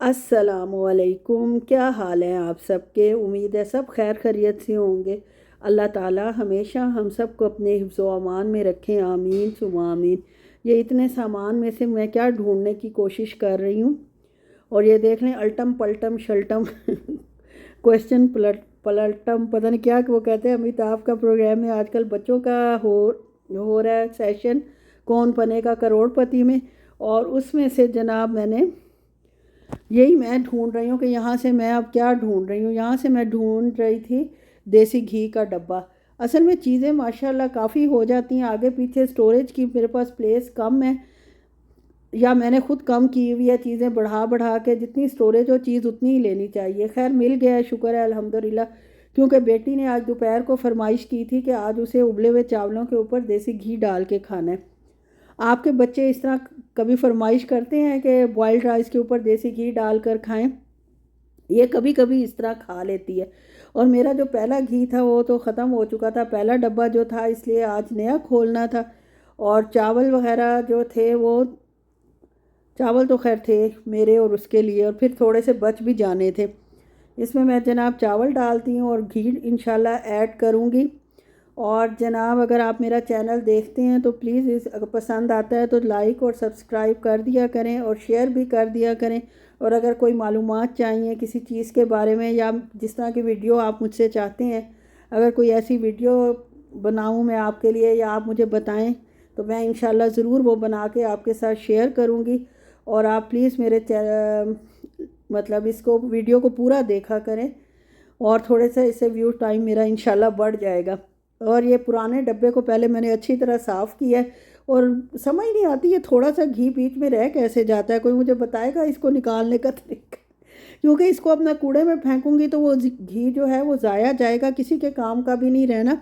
अस्सलामुअलैकुम। क्या हाल है आप सबके? उम्मीद है सब खैर खैरियत से होंगे। अल्लाह ताला हमेशा हम सब को अपने हिफ्ज़ व अमान में रखें, आमीन सुमा आमीन। ये इतने सामान में से मैं क्या ढूंढने की कोशिश कर रही हूँ, और ये देख लें अल्टम पलटम शल्टम क्वेश्चन पलटम, पता नहीं क्या वो कहते हैं। अमिताभ का प्रोग्राम है आजकल बच्चों का, हो रहा है सेशन कौन बनेगा करोड़पति में, और उसमें से जनाब मैंने यही मैं ढूंढ रही हूँ कि यहाँ से मैं अब क्या ढूंढ रही हूँ। यहाँ से मैं ढूंढ रही थी देसी घी का डब्बा। असल में चीज़ें माशाल्लाह काफ़ी हो जाती हैं, आगे पीछे स्टोरेज की मेरे पास प्लेस कम है, या मैंने खुद कम की हुई है। चीज़ें बढ़ा बढ़ा के जितनी स्टोरेज हो चीज़ उतनी ही लेनी चाहिए। खैर मिल गया है, शुक्र है अल्हम्दुलिल्लाह। क्योंकि बेटी ने आज दोपहर को फरमाइश की थी कि आज उसे उबले हुए चावलों के ऊपर देसी घी डाल के खाना है। आपके बच्चे इस तरह कभी फरमाइश करते हैं कि बॉयल्ड राइस के ऊपर देसी घी डालकर खाएं? ये कभी कभी इस तरह खा लेती है। और मेरा जो पहला घी था वो तो ख़त्म हो चुका था, पहला डब्बा जो था, इसलिए आज नया खोलना था। और चावल वगैरह जो थे वो, चावल तो खैर थे मेरे और उसके लिए, और फिर थोड़े से बच भी जाने थे। इसमें मैं जनाब चावल डालती हूँ और घी इंशाल्लाह ऐड करूँगी। और जनाब अगर आप मेरा चैनल देखते हैं तो प्लीज़ इस अगर पसंद आता है तो लाइक और सब्सक्राइब कर दिया करें और शेयर भी कर दिया करें। और अगर कोई मालूमात चाहिए किसी चीज़ के बारे में, या जिस तरह की वीडियो आप मुझसे चाहते हैं, अगर कोई ऐसी वीडियो बनाऊं मैं आपके लिए, या आप मुझे बताएं, तो मैं इंशाल्लाह ज़रूर वो बना के आपके साथ शेयर करूँगी। और आप प्लीज़ मेरे मतलब इसको वीडियो को पूरा देखा करें, और थोड़े से इससे व्यू टाइम मेरा इंशाल्लाह बढ़ जाएगा। और ये पुराने डब्बे को पहले मैंने अच्छी तरह साफ़ किया है, और समझ नहीं आती ये थोड़ा सा घी बीच में रह कैसे जाता है। कोई मुझे बताएगा इसको निकालने का तरीका? क्योंकि इसको अपना कूड़े में फेंकूंगी तो वो घी जो है वो ज़ाया जाएगा, किसी के काम का भी नहीं रहना।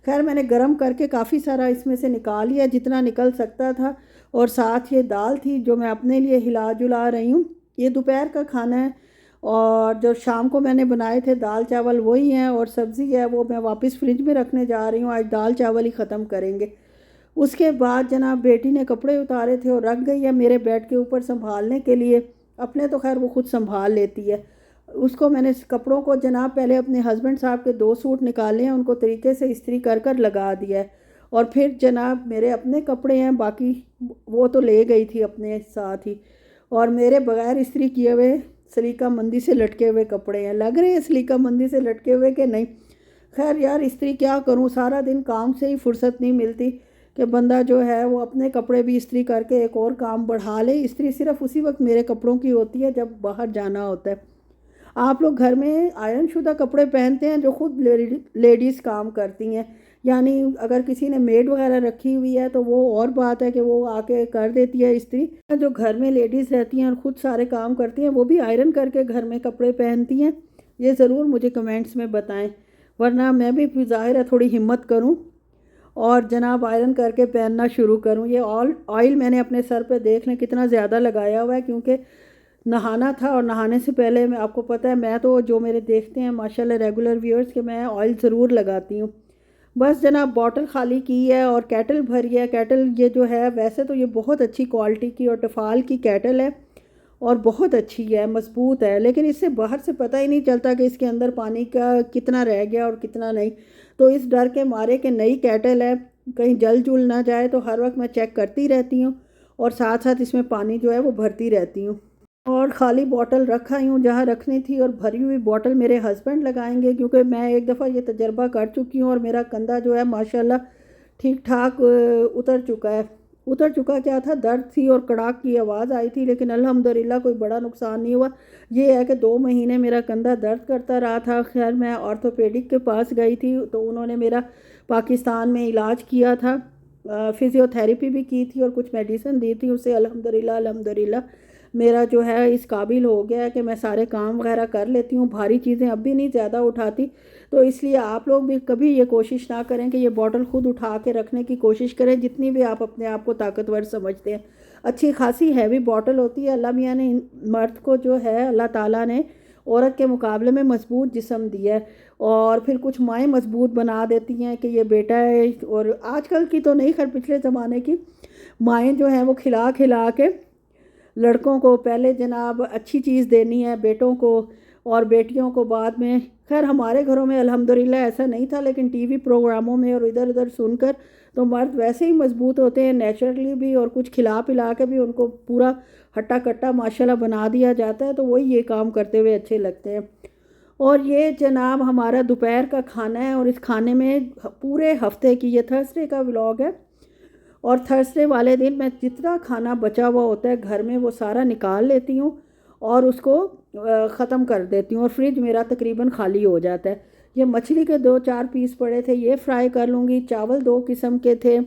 खैर मैंने गरम करके काफ़ी सारा इसमें से निकाल लिया जितना निकल सकता था। और साथ ये दाल थी जो मैं अपने लिए हिला जुला रही हूँ। ये दोपहर का खाना है, और जो शाम को मैंने बनाए थे दाल चावल वही हैं, और सब्ज़ी है वो मैं वापस फ्रिज में रखने जा रही हूँ। आज दाल चावल ही ख़त्म करेंगे। उसके बाद जनाब बेटी ने कपड़े उतारे थे और रख गई है मेरे बेड के ऊपर संभालने के लिए। अपने तो खैर वो खुद संभाल लेती है। उसको मैंने कपड़ों को जनाब पहले अपने हस्बैंड साहब के 2 सूट निकाले हैं, उनको तरीके से इस्त्री कर कर लगा दिया है। और फिर जनाब मेरे अपने कपड़े हैं बाकी, वो तो ले गई थी अपने साथ ही। और मेरे बगैर इस्त्री किए हुए सलीका मंदी से लटके हुए कपड़े हैं, लग रहे हैं सलीका मंदी से लटके हुए कि नहीं। खैर यार इस्त्री क्या करूं, सारा दिन काम से ही फुर्सत नहीं मिलती कि बंदा जो है वो अपने कपड़े भी इस्त्री करके एक और काम बढ़ा ले। इस्त्री सिर्फ उसी वक्त मेरे कपड़ों की होती है जब बाहर जाना होता है। आप लोग घर में आयरन शुदा कपड़े पहनते हैं जो खुद लेडीज़ काम करती हैं? यानी अगर किसी ने मेड वगैरह रखी हुई है तो वो और बात है कि वो आके कर देती है इस्त्री। जो घर में लेडीज़ रहती हैं और ख़ुद सारे काम करती हैं वो भी आयरन करके घर में कपड़े पहनती हैं? ये ज़रूर मुझे कमेंट्स में बताएं, वरना मैं भी ज़ाहिर है थोड़ी हिम्मत करूं और जनाब आयरन करके पहनना शुरू करूं। ये ऑयल मैंने अपने सर पे देख लें कितना ज़्यादा लगाया हुआ है, क्योंकि नहाना था। और नहाने से पहले मैं, आपको पता है मैं तो, जो मेरे देखते हैं माशाल्लाह रेगुलर व्यूअर्स, के मैं ऑयल ज़रूर लगाती हूँ। बस जनाब बॉटल खाली की है और केटल भरी है। केटल ये जो है वैसे तो ये बहुत अच्छी क्वालिटी की और टिफ़ाल की केटल है, और बहुत अच्छी है, मज़बूत है। लेकिन इससे बाहर से पता ही नहीं चलता कि इसके अंदर पानी का कितना रह गया और कितना नहीं। तो इस डर के मारे कि नई केटल है कहीं जल जुल ना जाए, तो हर वक्त मैं चेक करती रहती हूँ, और साथ साथ इसमें पानी जो है वो भरती रहती हूँ। और ख़ाली बॉटल रखा ही हूँ जहाँ रखनी थी, और भरी हुई बॉटल मेरे हस्बैंड लगाएंगे, क्योंकि मैं एक दफ़ा ये तजर्बा कर चुकी हूँ और मेरा कंधा जो है माशाल्लाह ठीक ठाक उतर चुका है। उतर चुका क्या था, दर्द थी और कड़ाक की आवाज़ आई थी, लेकिन अल्हम्दुलिल्लाह कोई बड़ा नुकसान नहीं हुआ। ये है कि 2 महीने मेरा कंधा दर्द करता रहा था। खैर मैं ऑर्थोपेडिक के पास गई थी तो उन्होंने मेरा पाकिस्तान में इलाज किया था, फिज़ियोथेरेपी भी की थी और कुछ मेडिसिन दी थी। उससे अल्हम्दुलिल्लाह मेरा जो है इस काबिल हो गया है कि मैं सारे काम वगैरह कर लेती हूँ, भारी चीज़ें अब भी नहीं ज़्यादा उठाती। तो इसलिए आप लोग भी कभी ये कोशिश ना करें कि ये बॉटल खुद उठा के रखने की कोशिश करें, जितनी भी आप अपने आप को ताकतवर समझते हैं। अच्छी खासी हैवी बॉटल होती है। अल्लाह मियाँ ने मर्द को जो है, अल्लाह ताला ने औरत के मुकाबले में मजबूत जिस्म दिया है, और फिर कुछ माएँ मजबूत बना देती हैं कि ये बेटा है। और आजकल की तो नहीं, खैर पिछले ज़माने की माएँ जो हैं वो खिला खिला के लड़कों को पहले जनाब अच्छी चीज़ देनी है, बेटों को, और बेटियों को बाद में। खैर हमारे घरों में अल्हम्दुलिल्लाह ऐसा नहीं था, लेकिन टीवी प्रोग्रामों में और इधर उधर सुनकर तो मर्द वैसे ही मजबूत होते हैं नेचुरली भी, और कुछ खिला पिला के भी उनको पूरा हट्टा कट्टा माशाल्लाह बना दिया जाता है, तो वही ये काम करते हुए अच्छे लगते हैं। और ये जनाब हमारा दोपहर का खाना है, और इस खाने में पूरे हफ्ते की, ये थर्सडे का व्लॉग है, और थर्सडे वाले दिन मैं जितना खाना बचा हुआ होता है घर में वो सारा निकाल लेती हूँ और उसको ख़त्म कर देती हूँ, और फ्रिज मेरा तकरीबन खाली हो जाता है। ये मछली के 2-4 पीस पड़े थे, ये फ्राई कर लूँगी। चावल 2 किस्म के थे,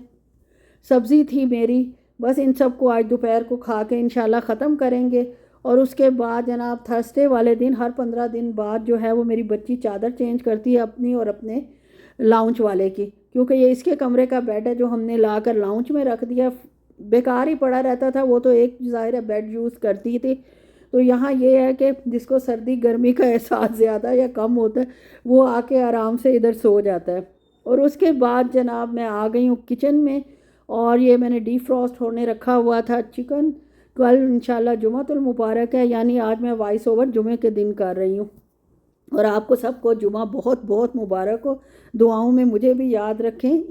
सब्ज़ी थी मेरी। बस इन सब को आज दोपहर को खा के इंशाल्लाह ख़त्म करेंगे। और उसके बाद जनाब थर्सडे वाले दिन हर 15 दिन बाद जो है वो मेरी बच्ची चादर चेंज करती है अपनी और अपने लाउंज वाले की, क्योंकि ये इसके कमरे का बेड है जो हमने ला कर लाउंज में रख दिया। बेकार ही पड़ा रहता था वो, तो एक ज़ाहिर है बेड यूज़ करती थी। तो यहाँ ये है कि जिसको सर्दी गर्मी का एहसास ज़्यादा या कम होता है वो आके आराम से इधर सो जाता है। और उसके बाद जनाब मैं आ गई हूँ किचन में, और ये मैंने डीफ्रॉस्ट होने रखा हुआ था चिकन। कल इंशाल्लाह जुमातुल मुबारक है, यानी आज मैं वॉइस ओवर जुमे के दिन कर रही हूँ, और आपको सबको जुमा बहुत बहुत मुबारक हो। दुआओं में मुझे भी याद रखें,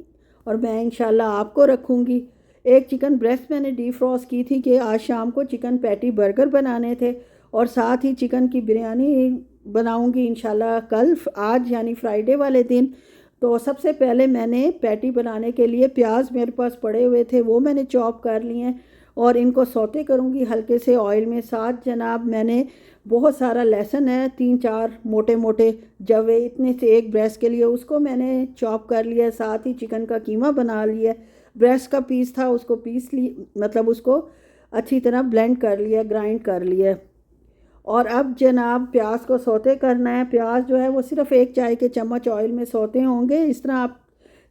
और मैं इंशाल्लाह आपको रखूँगी। एक चिकन ब्रेस्ट मैंने डीफ्रॉस्ट की थी कि आज शाम को चिकन पैटी बर्गर बनाने थे, और साथ ही चिकन की बिरयानी बनाऊँगी इंशाल्लाह कल, आज यानी फ्राइडे वाले दिन। तो सबसे पहले मैंने पैटी बनाने के लिए प्याज मेरे पास पड़े हुए थे, वो मैंने चॉप कर लिए हैं, और इनको सौते करूँगी हल्के से ऑयल में। साथ जनाब मैंने बहुत सारा लहसुन है, 3-4 मोटे मोटे जवे, इतने से एक ब्रेस्ट के लिए, उसको मैंने चॉप कर लिया। साथ ही चिकन का कीमा बना लिया। ब्रेस्ट का पीस था उसको पीस ली, मतलब उसको अच्छी तरह ब्लेंड कर लिया, ग्राइंड कर लिया। और अब जनाब प्याज को सौते करना है। प्याज जो है वो सिर्फ 1 चाय के चम्मच ऑयल में सौते होंगे। इस तरह आप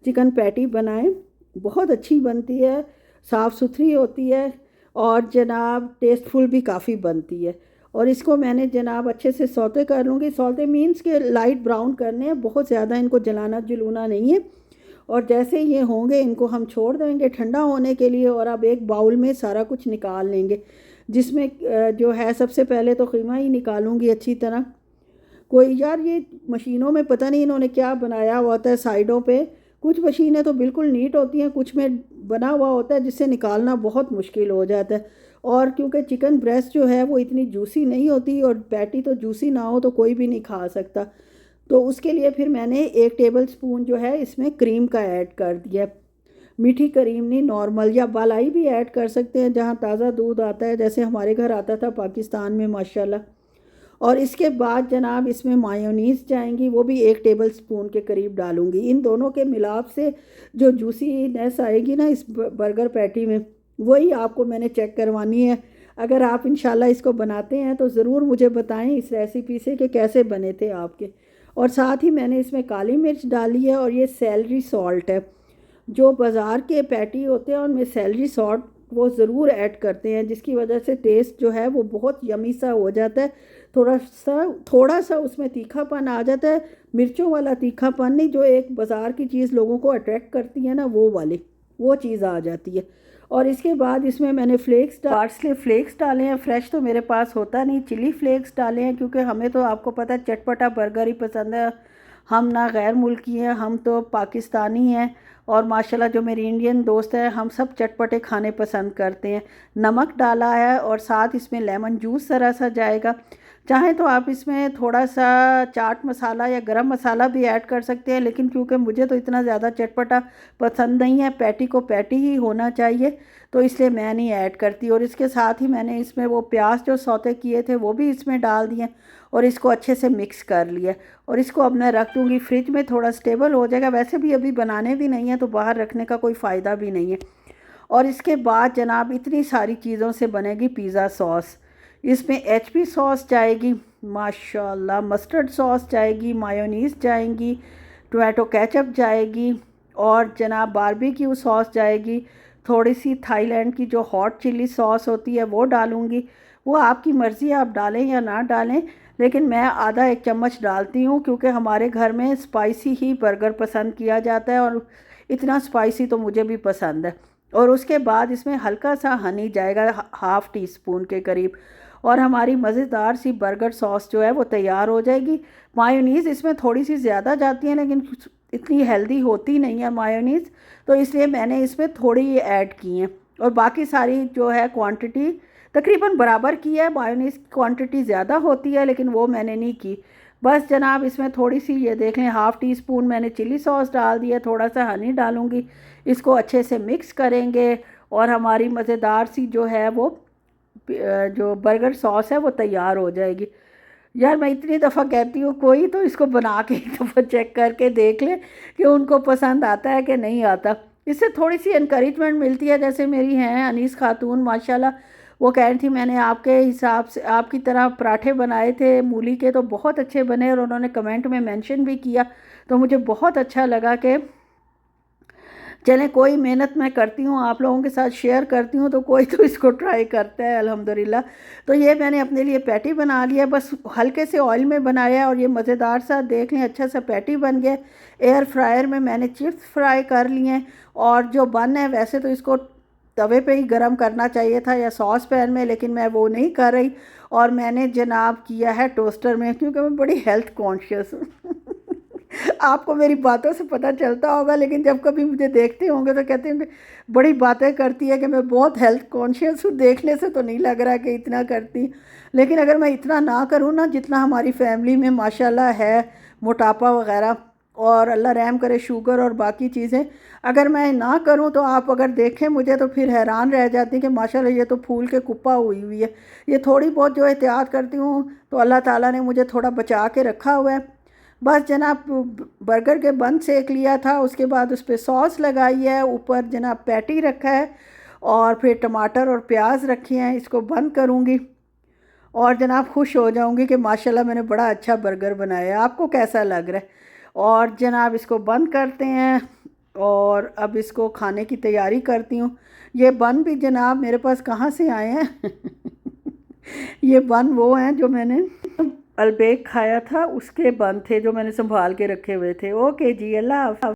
चिकन पैटी बनाएं, बहुत अच्छी बनती है, साफ़ सुथरी होती है, और जनाब टेस्टफुल भी काफ़ी बनती है। और इसको मैंने जनाब अच्छे से सौते कर लूँगी। सौते मीन्स के लाइट ब्राउन करने हैं, बहुत ज़्यादा इनको जलाना जलूना नहीं है। और जैसे ये होंगे इनको हम छोड़ देंगे ठंडा होने के लिए, और अब एक बाउल में सारा कुछ निकाल लेंगे, जिसमें जो है सबसे पहले तो कीमा ही निकालूंगी अच्छी तरह। कोई यार ये मशीनों में पता नहीं इन्होंने क्या बनाया हुआ होता है साइडों पे, कुछ मशीनें तो बिल्कुल नीट होती हैं, कुछ में बना हुआ होता है जिससे निकालना बहुत मुश्किल हो जाता है। और क्योंकि चिकन ब्रेस्ट जो है वो इतनी जूसी नहीं होती, और पैटी तो जूसी ना हो तो कोई भी नहीं खा सकता। तो उसके लिए फिर मैंने 1 टेबल स्पून जो है इसमें क्रीम का ऐड कर दिया। मीठी क्रीम नहीं, नॉर्मल या मलाई भी ऐड कर सकते हैं जहाँ ताज़ा दूध आता है, जैसे हमारे घर आता था पाकिस्तान में माशाल्लाह। और इसके बाद जनाब इसमें मायोनीज़ जाएंगी, वो भी 1 टेबल स्पून के करीब डालूंगी। इन दोनों के मिलाप से जो जूसीनेस आएगी ना इस बर्गर पैटी में, वही आपको मैंने चेक करवानी है। अगर आप इंशाल्लाह इसको बनाते हैं तो ज़रूर मुझे बताएं इस रेसिपी से कि कैसे बने थे आपके। और साथ ही मैंने इसमें काली मिर्च डाली है, और ये सेलरी सॉल्ट है। जो बाज़ार के पैटी होते हैं उनमें सेलरी सॉल्ट वो ज़रूर ऐड करते हैं, जिसकी वजह से टेस्ट जो है वो बहुत यमी सा हो जाता है। थोड़ा सा उसमें तीखापन आ जाता है, मिर्चों वाला तीखापन नहीं, जो एक बाज़ार की चीज़ लोगों को अट्रैक्ट करती है ना, वो वाली वो चीज़ आ जाती है। और इसके बाद इसमें मैंने पार्सले फ्लेक्स डाले हैं। फ्रेश तो मेरे पास होता नहीं, चिली फ्लेक्स डाले हैं, क्योंकि हमें तो आपको पता है चटपटा बर्गर ही पसंद है। हम ना गैर मुल्की हैं, हम तो पाकिस्तानी हैं। और माशाल्लाह जो मेरी इंडियन दोस्त है, हम सब चटपटे खाने पसंद करते हैं। नमक डाला है, और साथ इसमें लेमन जूस ज़रा सा जाएगा। चाहें तो आप इसमें थोड़ा सा चाट मसाला या गरम मसाला भी ऐड कर सकते हैं, लेकिन क्योंकि मुझे तो इतना ज़्यादा चटपटा पसंद नहीं है, पैटी को पैटी ही होना चाहिए, तो इसलिए मैं नहीं ऐड करती। और इसके साथ ही मैंने इसमें वो प्याज जो सौते किए थे वो भी इसमें डाल दिए, और इसको अच्छे से मिक्स कर लिया। और इसको अब मैं रख दूँगी फ्रिज में, थोड़ा स्टेबल हो जाएगा। वैसे भी अभी बनाने भी नहीं है, तो बाहर रखने का कोई फ़ायदा भी नहीं है। और इसके बाद जनाब इतनी सारी चीज़ों से बनेगी पिज़्ज़ा सॉस। इसमें HP सॉस जाएगी माशाल्लाह, मस्टर्ड सॉस जाएगी, मायोनीज़ जाएंगी, टोमेटो केचप जाएगी, और जनाब बारबेक्यू सॉस जाएगी। थोड़ी सी थाईलैंड की जो हॉट चिली सॉस होती है वो डालूँगी। वो आपकी मर्ज़ी, आप डालें या ना डालें, लेकिन मैं आधा 1 चम्मच डालती हूँ, क्योंकि हमारे घर में स्पाइसी ही बर्गर पसंद किया जाता है, और इतना स्पाइसी तो मुझे भी पसंद है। और उसके बाद इसमें हल्का सा हनी जाएगा, हाफ़ टी स्पून के करीब, और हमारी मज़ेदार सी बर्गर सॉस जो है वो तैयार हो जाएगी। मायोनीज़ इसमें थोड़ी सी ज़्यादा जाती है, लेकिन इतनी हेल्दी होती नहीं है मायोनीज़, तो इसलिए मैंने इसमें थोड़ी ऐड की है। और बाकी सारी जो है क्वांटिटी तकरीबन बराबर की है। मायोनीज़ की क्वांटिटी ज़्यादा होती है, लेकिन वो मैंने नहीं की। बस जनाब इसमें थोड़ी सी, ये देख लें, हाफ़ टी स्पून मैंने चिली सॉस डाल दिया, थोड़ा सा हनी डालूँगी। इसको अच्छे से मिक्स करेंगे और हमारी मज़ेदार सी जो है वो जो बर्गर सॉस है वो तैयार हो जाएगी। यार मैं इतनी दफ़ा कहती हूँ, कोई तो इसको बना के एक दफ़ा चेक करके देख ले कि उनको पसंद आता है कि नहीं आता। इससे थोड़ी सी इनकरेजमेंट मिलती है। जैसे मेरी हैं अनीस खातून, माशाल्लाह, वो कह रही थी मैंने आपके हिसाब से आपकी तरह पराठे बनाए थे मूली के, तो बहुत अच्छे बने, और उन्होंने कमेंट में मेंशन भी किया। तो मुझे बहुत अच्छा लगा कि चलें, कोई मेहनत मैं करती हूँ, आप लोगों के साथ शेयर करती हूँ, तो कोई तो इसको ट्राई करता है, अल्हम्दुलिल्लाह। तो ये मैंने अपने लिए पैटी बना लिया, बस हल्के से ऑयल में बनाया है, और ये मज़ेदार सा, देख लें, अच्छा सा पैटी बन गया। एयर फ्रायर में मैंने चिप्स फ्राई कर लिए हैं। और जो बन है, वैसे तो इसको तवे पे ही गरम करना चाहिए था या सॉस पैन में, लेकिन मैं वो नहीं कर रही, और मैंने जनाब किया है टोस्टर में, क्योंकि मैं बड़ी हेल्थ कॉन्शियस हूँ। आपको मेरी बातों से पता चलता होगा, लेकिन जब कभी मुझे देखते होंगे तो कहते हैं बड़ी बातें करती है कि मैं बहुत हेल्थ कॉन्शियस हूँ। देखने से तो नहीं लग रहा कि इतना करती, लेकिन अगर मैं इतना ना करूँ ना, जितना हमारी फैमिली में माशाल्लाह है, मोटापा वगैरह, और अल्लाह रहम करे शुगर और बाकी चीज़ें, अगर मैं ना करूँ तो आप अगर देखें मुझे तो फिर हैरान रह जाती हैं कि माशाल्लाह ये तो फूल के कुप्पा हुई हुई है। ये थोड़ी बहुत जो एहतियात करती हूँ, तो अल्लाह ताला ने मुझे थोड़ा बचा के रखा हुआ है। बस जनाब बर्गर के बन सेक लिया था, उसके बाद उस पर सॉस लगाई है, ऊपर जनाब पैटी रखा है, और फिर टमाटर और प्याज रखे हैं। इसको बंद करूँगी और जनाब खुश हो जाऊँगी कि माशाल्लाह मैंने बड़ा अच्छा बर्गर बनाया है। आपको कैसा लग रहा है? और जनाब इसको बंद करते हैं, और अब इसको खाने की तैयारी करती हूँ। ये बन भी जनाब मेरे पास कहाँ से आए हैं? ये बन वो हैं जो मैंने अलबेक खाया था, उसके बन थे जो मैंने संभाल के रखे हुए थे। ओके जी, अल्लाह हाफ़िज़।